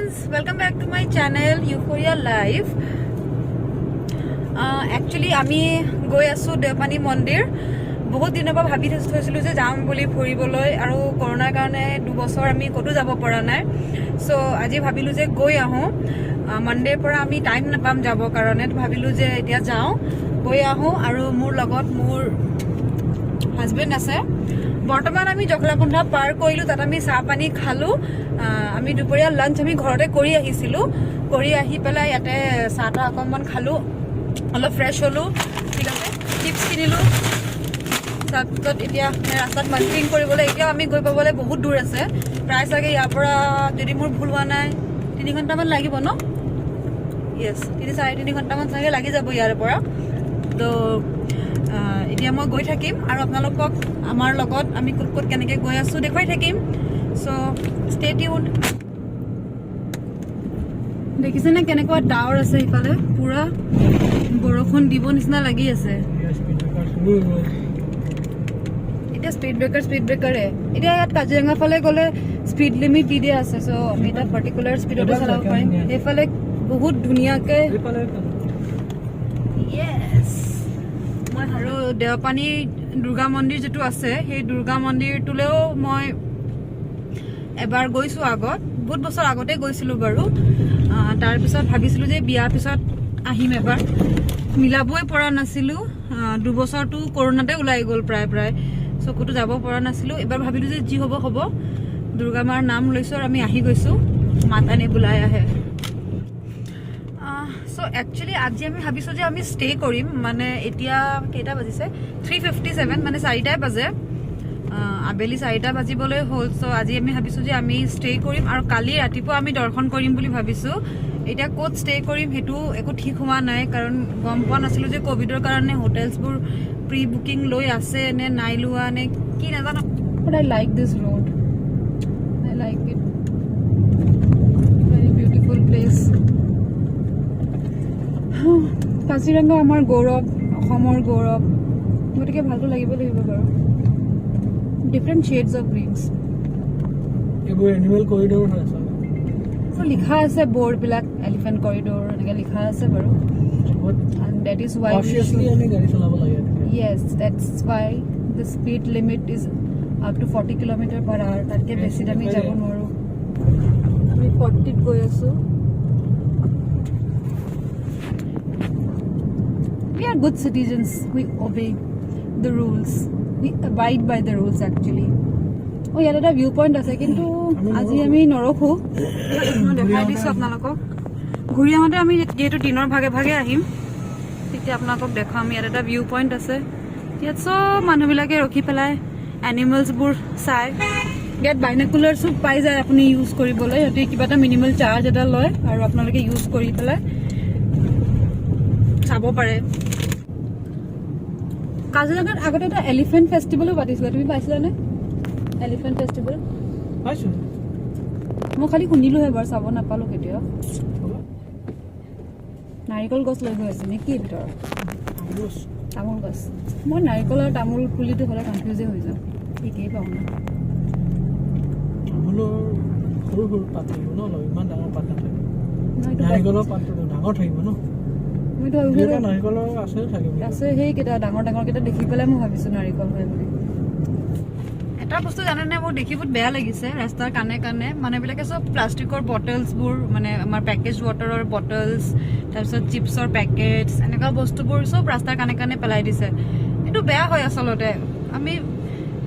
friends, welcome back to my channel Euphoria Life. Actually আমি গৈ আছো দেওপানী মন্দিৰ বহুত দিনৰ পৰা ভাবি থৈছিলো যে যাম বুলি ফুৰিবলৈ আৰু কৰোনাৰ কাৰণে 2 বছৰ আমি কতো যাব পৰা নাই সো আজি ভাবিলো যে গৈ আহো মন্ডেৰ পৰা আমি টাইম নাপাম যাব কাৰণে ভাবিলো যে এতিয়া যাও গৈ আহো আৰু মোৰ লগত মোৰ হাজবেণ্ড আছে বৰ্তমান আমি জখলাবন্ধা পাৰ কৰিলো তাত আমি চাহ পানী খালো আমি দুপৰীয়া লাঞ্চ আমি ঘৰতে কৰি আহিছিলো কৰি আহি পেলাই ইয়াতে চাহটা অকমান খালো অলপ ফ্ৰেছ হলো ঠিক আছে চিপছ কিনিলো তাৰপিছত এতিয়া ৰাস্তাত মাৰ্কেটিং কৰিবলৈ এতিয়া আমি গৈ পাবলৈ বহুত দূৰ আছে প্ৰায় চাগে ইয়াৰ পৰা যদি মোৰ ভুল হোৱা নাই 3 ঘণ্টামান লাগিব ন ইয়েছ 3-3.5 ঘণ্টামান চাগে লাগি যাব ইয়াৰ পৰা তো এতিয়া মই গৈ থাকিম আৰু আপোনালোকক আমাৰ লগত আমি ক'ত ক'ত কেনেকৈ গৈ আছো দেখুৱাই থাকিম সো ষ্টে টিউন দেখিছে নে কেনেকুৱা ডাৱৰ আছে ইফালে পুৰা বৰষুণ দিব নিচিনা লাগি আছে এতিয়া স্পীড ব্ৰেকাৰে এতিয়া ইয়াত কাজিৰঙা ফালে গ'লে স্পীড লিমিট দি দিয়া আছে সো আমি এটা পাৰ্টিকুলাৰ স্পীডতে চলাব পাৰিম সেইফালে বহুত ধুনীয়াকৈ ইয়েছ মই আৰু দেওপানী দুৰ্গা মন্দিৰ যেটো আছে সেই দুৰ্গা মন্দিৰটোলেও মই এবাৰ গৈছো আগত বহুত বছৰ আগতে গৈছিলো বাৰু তাৰ পিছত ভাবিছিলো যে বিয়াৰ পিছত আহিম এবাৰ মিলাবই পৰা নাছিলো 2 বছৰটো কৰোনাতে ওলাই গ'ল প্ৰায় চকুতো যাব পৰা নাছিলো এবাৰ ভাবিলো যে যি হ'ব হ'ব দুৰ্গা মাৰ নাম লৈছো আৰু আমি আহি গৈছো মাতানে বুলাই আহে সো একচুয়ালি আজি আমি ভাবিছো যে আমি ষ্টে কৰিম মানে এতিয়া কেইটা বাজিছে 3:57 মানে 4টা বাজে আবেলি 4টা বাজিবলৈ হ'ল সো আজি আমি ভাবিছো যে আমি ষ্টে কৰিম আৰু কালি ৰাতিপুৱা আমি দৰ্শন কৰিম বুলি ভাবিছো এতিয়া ক'ত ষ্টে কৰিম হেতু একো ঠিক হোৱা নাই কাৰণ গম পোৱা নাছিলো যে কোভিডৰ কাৰণে হোটেলছবোৰ প্ৰি বুকিং লৈ আছে নে নাই লোৱা নে কি নাজানো but I like this road I like it very beautiful place Kaziranga আমাৰ গৌৰৱ অসমৰ গৌৰৱ গতিকে ভালটো লাগিব বাৰু ডিফাৰেণ্ট শেডছ অফ গ্ৰীনছ এইবোৰ এনিমেল কৰিডৰ হয় আছে লিখা আছে বৰ্ড বিলাক এলিফেন্ট কৰিডৰ এনেকৈ লিখা আছে বাৰু and that is why consciously আমি গাড়ী চলাব লাগে yes that's why the speed limit is up to 40 km/h তাতকে বেছি আমি যাব নোৱাৰো আমি 40 ত গৈ আছো we are good citizens we obey the rules we abide by the rules actually ইয়াত এটা ভিউ পইণ্ট আছে কিন্তু আজি আমি নৰখো দেখাই দিছো আপোনালোকক ঘূৰি আহোঁতে আমি যেহেতু দিনৰ ভাগে ভাগে আহিম তেতিয়া আপোনালোকক দেখাম ইয়াত এটা ভিউ পইণ্ট আছে ইয়াত চব মানুহবিলাকে ৰখি পেলাই এনিমেলছবোৰ চাই ইয়াত বাইনাকুলাৰছো পাই যায় আপুনি ইউজ কৰিবলৈ সিহঁতে কিবা এটা মিনিমাল চাৰ্জ এটা লয় আৰু আপোনালোকে ইউজ কৰি পেলাই চাব পাৰে কাজিৰঙাত আগতে এটা এলিফেণ্ট ফেষ্টিভেলো পাতিছিলে তুমি পাইছিলানে এলিফেণ্ট ফেষ্টিভেল পাইছো মই খালি শুনিলো এবাৰ চাব নাপালো কেতিয়া নাৰিকল গছ লৈ গৈ আছে নেকি ভিতৰত তামোল গছ মই নাৰিকল আৰু তামোল পুলিটো হ'লে কনফিউজে হৈ যাওঁ ঠিকেই পাওঁ না তামোলৰ সৰু সৰু পাত থাকিব ন ইমান ডাঙৰ পাত নাথাকে নাৰিকলৰ পাতটো ডাঙৰ থাকিব ন মইতো নাৰিকলৰ আছে থাকিব আছে সেইকেইটা ডাঙৰ কেইটা দেখি পেলাই মই ভাবিছো নাৰিকল হয় বুলি এটা বস্তু জানেনে মোৰ দেখি বহুত বেয়া লাগিছে ৰাস্তাৰ কানে কানে মানুহবিলাকে চব প্লাষ্টিকৰ বটলছবোৰ মানে আমাৰ পেকেজ ৱাটাৰৰ বটলছ তাৰপিছত চিপছৰ পেকেটছ এনেকুৱা বস্তুবোৰ চব ৰাস্তাৰ কানে কানে পেলাই দিছে এইটো বেয়া হয় আচলতে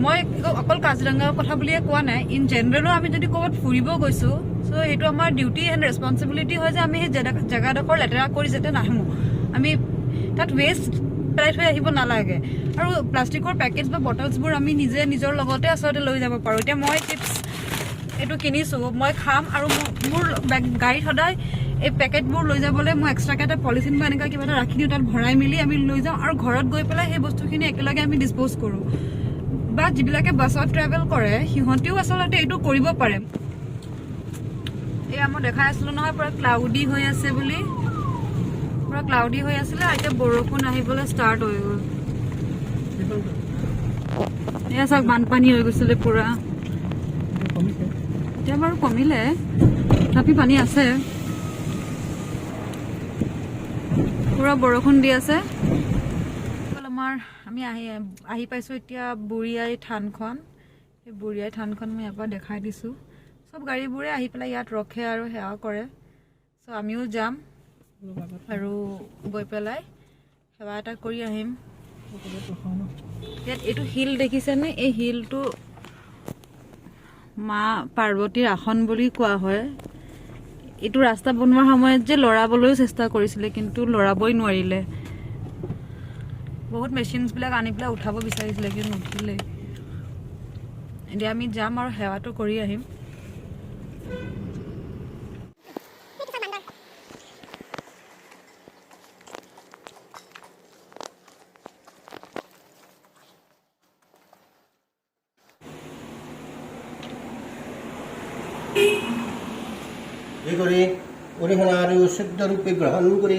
মই অকল কাজিৰঙাৰ কথা বুলিয়ে কোৱা নাই ইন জেনেৰেলো আমি যদি ক'ৰবাত ফুৰিব গৈছো চ' সেইটো আমাৰ ডিউটি এণ্ড ৰেছপনচিবিলিটি হয় যে আমি সেই জেগাডোখৰ লেতেৰা কৰি যাতে নাহো আমি তাত ৱেষ্ট পেলাই থৈ আহিব নালাগে আৰু প্লাষ্টিকৰ পেকেটছ বা বটলছবোৰ আমি নিজে নিজৰ লগতে আচলতে লৈ যাব পাৰোঁ এতিয়া মই চিপছ এইটো কিনিছোঁ মই খাম আৰু মোৰ গাড়ীত সদায় এই পেকেটবোৰ লৈ যাবলৈ মই এক্সট্ৰাকৈ এটা পলিথিন বা এনেকুৱা কিবা এটা ৰাখি দিওঁ তাত ভৰাই মেলি আমি লৈ যাওঁ আৰু ঘৰত গৈ পেলাই সেই বস্তুখিনি একেলগে আমি ডিছপ'জ কৰোঁ বা যিবিলাকে বাছত ট্ৰেভেল কৰে সিহঁতেও আচলতে এইটো কৰিব পাৰে এয়া মই দেখাই আছিলোঁ নহয় পুৰা ক্লাউডি হৈ আছে বুলি পুৰা ক্লাউডি হৈ আছিলে এতিয়া বৰষুণ আহিবলৈ ষ্টাৰ্ট হৈ গ'ল এয়া চাওক বানপানী হৈ গৈছিলে পুৰা এতিয়া বাৰু কমিলে তথাপি পানী আছে পুৰা বৰষুণ দি আছে আমাৰ আমি আহি পাইছোঁ এতিয়া বুঢ়ীআই থানখন এই বুঢ়ীআই থানখন মই ইয়াৰ পৰা দেখাই দিছোঁ সব গাড়ীবোৰে আহি পেলাই ইয়াত ৰখে আৰু সেৱা কৰে চ' আমিও যাম আৰু গৈ পেলাই সেৱা এটা কৰি আহিম ইয়াত এইটো হিল দেখিছেনে এই হিলটো মা পাৰ্বতীৰ আসন বুলি কোৱা হয় এইটো ৰাস্তা বনোৱাৰ সময়ত যে লৰাবলৈও চেষ্টা কৰিছিলে কিন্তু লৰাবই নোৱাৰিলে বহুত মেচিনছবিলাক আনি পেলাই উঠাব বিচাৰিছিলে কিন্তু নুঠিলে এতিয়া আমি যাম আৰু সেৱাটো কৰি আহিম এই কৰি অৰিহণা আৰু শুদ্ধ ৰূপে গ্ৰহণ কৰি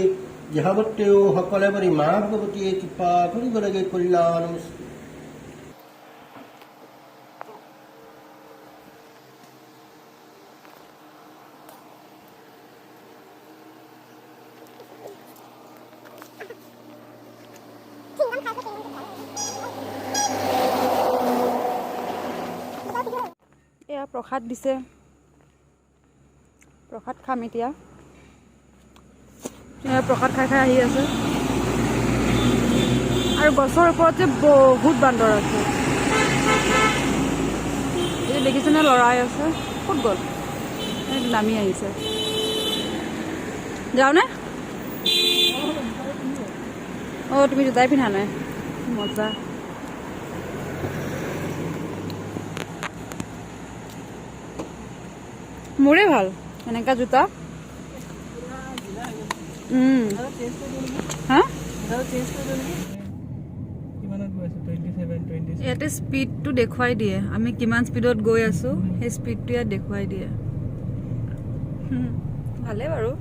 যাৱতীয় সকলে পৰি মা ভগৱতীয়ে কৃপা কৰিব লাগে কল্যাণ এয়া প্ৰসাদ দিছে প্ৰসাদ খাম এতিয়া প্ৰসাদ খাই খাই আহি আছে আৰু গছৰ ওপৰত যে বহুত বান্দৰ আছে এই দেখিছেনে লৰাই আছে ক'ত গ'ল নামি আহিছে যাওঁনে অঁ তুমি জোতাই পিন্ধা নাই মজা মোৰে ভাল এনেকা জোতা হা ইয়াতে স্পীডটো দেখুৱাই দিয়ে আমি কিমান স্পীডত গৈ আছো সেই স্পীডটো ইয়াত দেখুৱাই দিয়ে ভালে বাৰু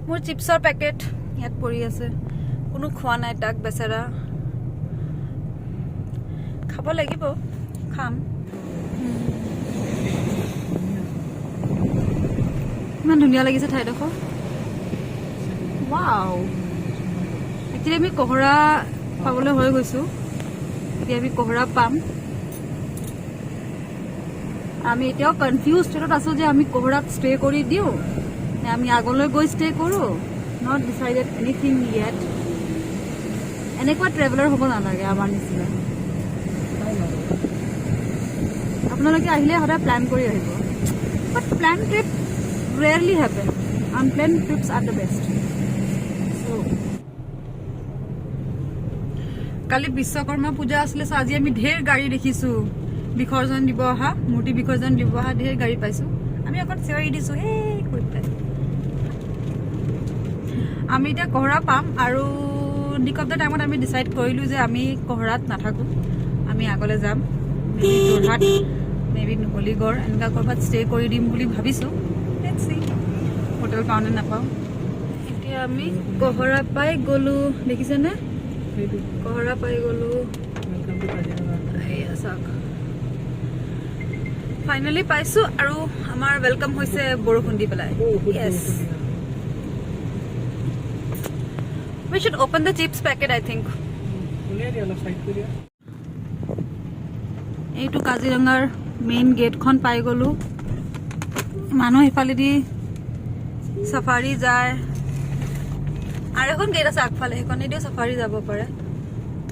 মোৰ চিপছৰ পেকেট ইয়াত পৰি আছে কোনো খোৱা নাই তাক বেচেৰা খাব লাগিব খাম ইমান ধুনীয়া লাগিছে ঠাইডোখৰ ৱাও একচুৱেলি আমি কহৰা পাবলৈ হৈ গৈছোঁ এতিয়া আমি কহৰা পাম আমি এতিয়াও কনফিউজ ষ্টেটত আছোঁ যে আমি কহৰাত ষ্টে কৰি দিওঁ নে আমি আগলৈ গৈ ষ্টে কৰোঁ নট ডিচাইডেড এনিথিং য়েট এনেকুৱা ট্ৰেভেলাৰ হ'ব নালাগে আমাৰ নিচিনা আপোনালোকে আহিলে সদায় প্লেন কৰি আহিব but plan trip rarely happen unplanned trips are the best so কালি বিশ্বকৰ্মা পূজা আছিলে সো আজি আমি ঢেৰ গাড়ী দেখিছো বিসৰ্জন দিব অহা মূৰ্তি বিসৰ্জন দিব অহা ঢেৰ গাড়ী পাইছো আমি আগত চিঞৰি দিছো হে কৈ পেলাই আমি এতিয়া কহৰা পাম আৰু দিক অফ দ্য টাইমত আমি ডিচাইড কৰিলো যে আমি কহৰাত নাথাকো আমি আগলৈ যাম মেবি যোৰহাট মেবি নুমলীগড় এনেকুৱা ক'ৰবাত ষ্টে কৰি দিম বুলি ভাবিছো হোটেল পাওঁ নে নাপাওঁ এতিয়া আমি কহৰা পাই গ'লো দেখিছেনে কহৰা পাই গ'লো চাওক ফাইনেলি পাইছো আৰু আমাৰ ৱেলকাম হৈছে বৰষুণ দি পেলাই য়েছ we should open the chips packet I think এইটো কাজিৰঙাৰ মেইন গেটখন পাই গ'লো মানুহ ইফালেদি চাফাৰী যায় আৰু এখন গেট আছে আগফালে সেইখনেদিও চাফাৰী যাব পাৰে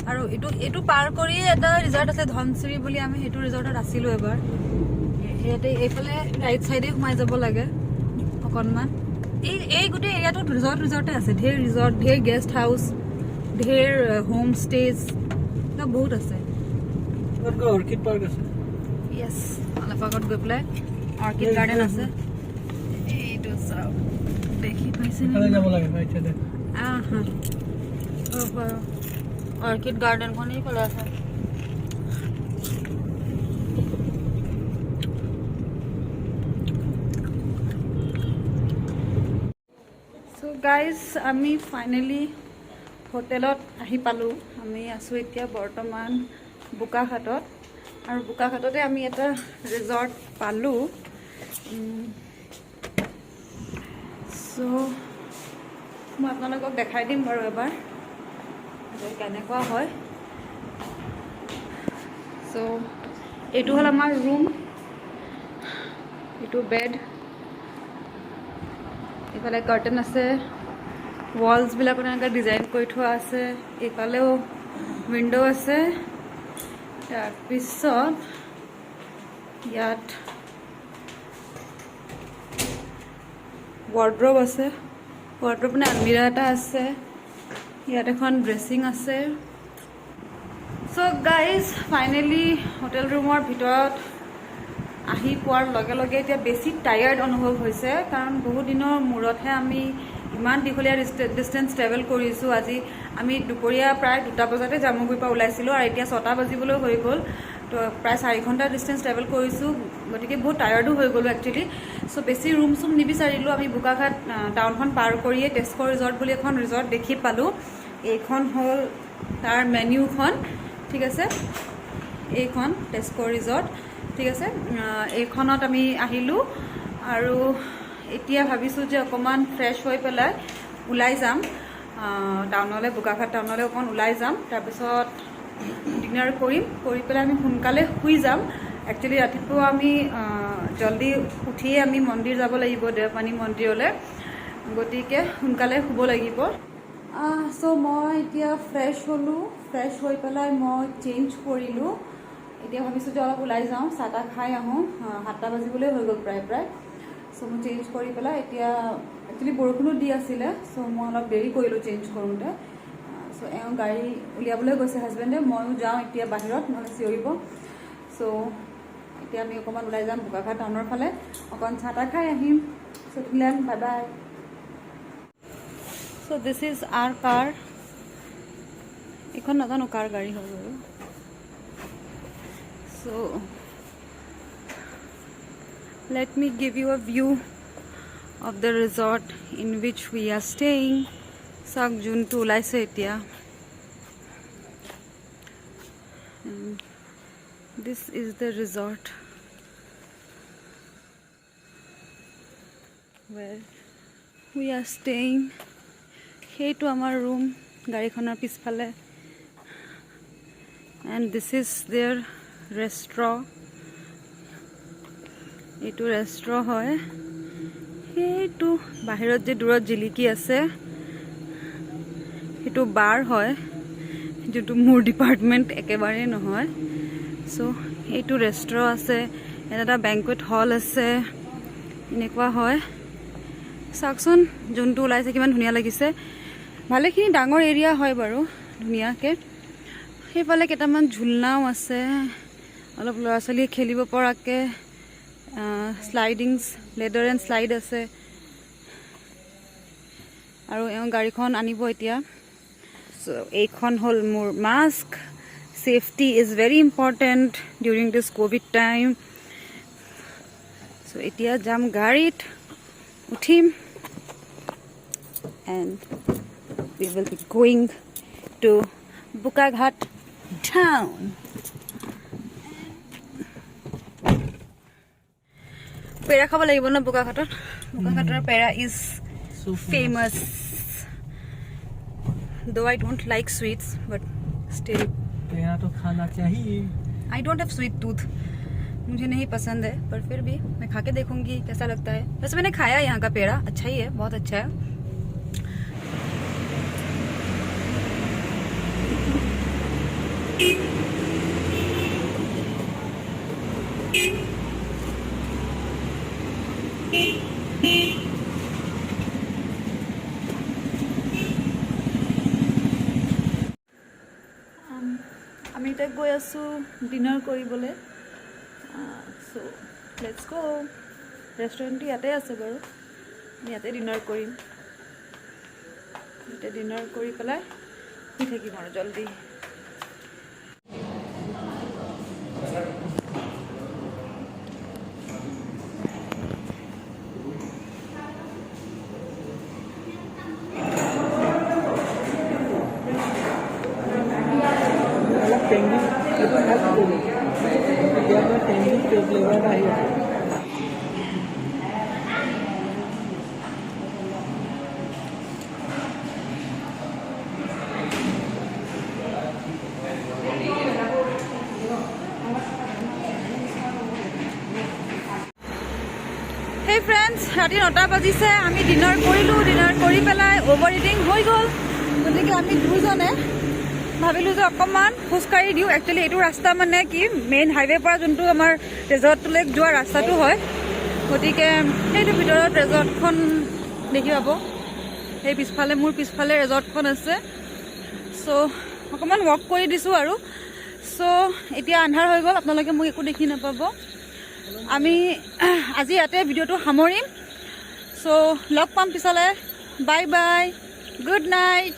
আৰু এইটো পাৰ কৰি এটা ৰিজৰ্ট আছে ধনশ্ৰী বুলি আমি সেইটো ৰিজৰ্টত আছিলোঁ এবাৰ ইয়াতে এইফালে ৰাইট চাইডে সোমাই যাব লাগে অকণমান এই গোটেই এৰিয়াটোত ৰিজৰ্টে আছে ঢেৰ ৰিজৰ্ট ঢেৰ গেষ্ট হাউচ ঢেৰ হোম ষ্টেজ বহুত আছে অৰ্কিড পাৰ্ক আছে য়েছ অলপ আগত গৈ পেলাই অৰ্কিড গাৰ্ডেন আছে এইটো চাওক দেখি পাইছেনে যাব লাগে ৰাইটে অৰ্কিড গাৰ্ডেনখন এইফালে আছে চ' গাইজ আমি ফাইনেলি হোটেলত আহি পালোঁ আমি আছোঁ এতিয়া বৰ্তমান বোকাখাটত আৰু বোকাখাটতে আমি এটা ৰিজৰ্ট পালোঁ চ' মই আপোনালোকক দেখাই দিম বাৰু এবাৰ যে কেনেকুৱা হয়। চ' এইটো হ'ল আমাৰ ৰুম, এইটো বেড, এইফালে কাৰ্টেন আছে, ৱালছবিলাকত এনেকৈ ডিজাইন কৰি থোৱা আছে, এইফালেও উইণ্ড' আছে। তাৰপিছত ইয়াত ৱাৰ্ড্ৰব আছে, ৱাৰ্ড্ৰব মানে আলমিৰা এটা আছে, ইয়াত এখন ড্ৰেছিং আছে। চ' গাইজ ফাইনেলি হোটেল ৰুমৰ ভিতৰত আহি পোৱাৰ লগে লগে এতিয়া বেছি টায়াৰ্ড অনুভৱ হৈছে, কাৰণ বহুত দিনৰ মূৰতহে আমি ইমান দীঘলীয়া ডিষ্টেঞ্চ ট্ৰেভেল কৰিছোঁ। আজি আমি দুপৰীয়া প্ৰায় 2টা বজাতে জামুগুৰিৰ পৰা ওলাইছিলোঁ আৰু এতিয়া 6টা বাজিবলৈ হৈ গ'ল। তো প্ৰায় 4 ঘণ্টা ডিষ্টেঞ্চ ট্ৰেভেল কৰিছোঁ, গতিকে বহুত টায়াৰ্ডো হৈ গ'লোঁ একচুৱেলি। চ' বেছি ৰুম চুম নিবিচাৰিলোঁ, আমি বোকাখাট টাউনখন পাৰ কৰিয়ে তেজপুৰ ৰিজৰ্ট বুলি এখন ৰিজৰ্ট দেখি পালোঁ। এইখন হ'ল তাৰ মেনিউখন, ঠিক আছে, এইখন তেজপুৰ ৰিজৰ্ট, ঠিক আছে। এইখনত আমি আহিলোঁ আৰু এতিয়া ভাবিছোঁ যে অকণমান ফ্ৰেছ হৈ পেলাই ওলাই যাম টাউনলৈ, বোকাখাট টাউনলৈ অকণ ওলাই যাম। তাৰপিছত ডিনাৰ কৰিম, কৰি পেলাই আমি সোনকালে শুই যাম। একচুৱেলি ৰাতিপুৱা আমি জল্দি উঠিয়ে আমি মন্দিৰ যাব লাগিব, দেওপানী মন্দিৰলৈ, গতিকে সোনকালে শুব লাগিব। চ' মই এতিয়া ফ্ৰেছ হ'লোঁ, ফ্ৰেছ হৈ পেলাই মই চেঞ্জ কৰিলোঁ। এতিয়া ভাবিছোঁ যে অলপ ওলাই যাওঁ, চাহ তাহ খাই আহোঁ, 7টা বাজিবলৈ হৈ গ'ল প্ৰায়। চ' মই চেঞ্জ কৰি পেলাই এতিয়া একচুৱেলি বৰষুণো দি আছিলে, চ' মই অলপ দেৰি কৰিলোঁ চেঞ্জ কৰোঁতে। চ' এওঁ গাড়ী উলিয়াবলৈ গৈছে হাজবেণ্ডে, ময়ো যাওঁ এতিয়া বাহিৰত, নহ'লে চিঞৰিব। চ' এতিয়া আমি অকণমান ওলাই যাম বোকাখাট টাউনৰ ফালে, অকণ চাহ তাহ খাই আহিম। চ' থিলেন, bye bye. So' this is our car. এইখন নাজানো কাৰ গাড়ী হয় বাৰু। চ' let me give you a view of the resort in which we are staying. চাওক যোনটো ওলাইছে এতিয়া, this is the resort where we are staying. সেইটো আমাৰ ৰুম গাড়ীখনৰ পিছফালে, and this is their restaurant. এইটো ৰেষ্ট্ৰ হয়, সেইটো বাহিৰত যে দূৰত জিলিকি আছে সেইটো বাৰ হয়, যোনটো মোৰ ডিপাৰ্টমেণ্ট একেবাৰেই নহয়। চ' এইটো ৰেষ্ট্ৰ আছে, এটা বেংকুৱেট হল আছে, এনেকুৱা হয়। চাওকচোন যোনটো ওলাইছে কিমান ধুনীয়া লাগিছে, ভালেখিনি ডাঙৰ এৰিয়া হয় বাৰু, ধুনীয়াকৈ। সেইফালে কেইটামান ঝুলনাও আছে, অলপ ল'ৰা ছোৱালীয়ে খেলিব পৰাকৈ। স্লাইডিংছ, লেডাৰ এণ্ড শ্লাইড আছে। আৰু এওঁ গাড়ীখন আনিব এতিয়া। চ' এইখন হ'ল মোৰ mask. Safety is very important during this covid time. So' এতিয়া যাম গাড়ীত, উঠিম, and we will be going to Bukaghat town. পেৰা খাব লাগিব ন বোকাখাটত। বোকাখাটৰ pera is famous. Though I don't like sweets, but still. पेड़ा तो खाना चाहिए। I don't have sweet tooth. मुझे नहीं पसंद है, पर फिर भी मैं खा के देखूंगी कैसा लगता है। वैसे मैंने खाया यहाँ का पेड़ा, अच्छा ही है, बहुत अच्छा है। আমি এতিয়া গৈ আছোঁ ডিনাৰ কৰিবলৈ। চ' লেটছ গো। ৰেষ্টুৰেণ্টটো ইয়াতে আছে বাৰু, ইয়াতে ডিনাৰ কৰিম। ইয়াতে ডিনাৰ কৰি পেলাই শুই থাকিম আৰু জল্দি। টেঙ্গি এইটো খাইছোঁ এতিয়া মই টেঙ্গি ফ্লেভাৰ আহি আছে। হেই ফ্ৰেণ্ডছ, ৰাতি 9টা বাজিছে। আমি ডিনাৰ কৰিলোঁ। ডিনাৰ কৰি পেলাই অভাৰ ইটিং হৈ গ'ল। গতিকে আমি দুজনে ভাবিলোঁ যে অকণমান খোজকাঢ়ি দিওঁ। একচুৱেলি এইটো ৰাস্তা মানে কি মেইন হাইৱেৰ পৰা যোনটো আমাৰ ৰিজৰ্টটোলৈ যোৱা ৰাস্তাটো হয়। গতিকে সেইটো ভিতৰত ৰিজৰ্টখন দেখি পাব। সেই পিছফালে মোৰ পিছফালে ৰিজৰ্টখন আছে। চ' অকণমান ৱাক কৰি দিছোঁ আৰু। চ' এতিয়া আন্ধাৰ হৈ গ'ল, আপোনালোকে মোক একো দেখি নাপাব। আমি আজি ইয়াতে ভিডিঅ'টো সামৰিম। চ' লগ পাম পিছলৈ। Bye bye, good night.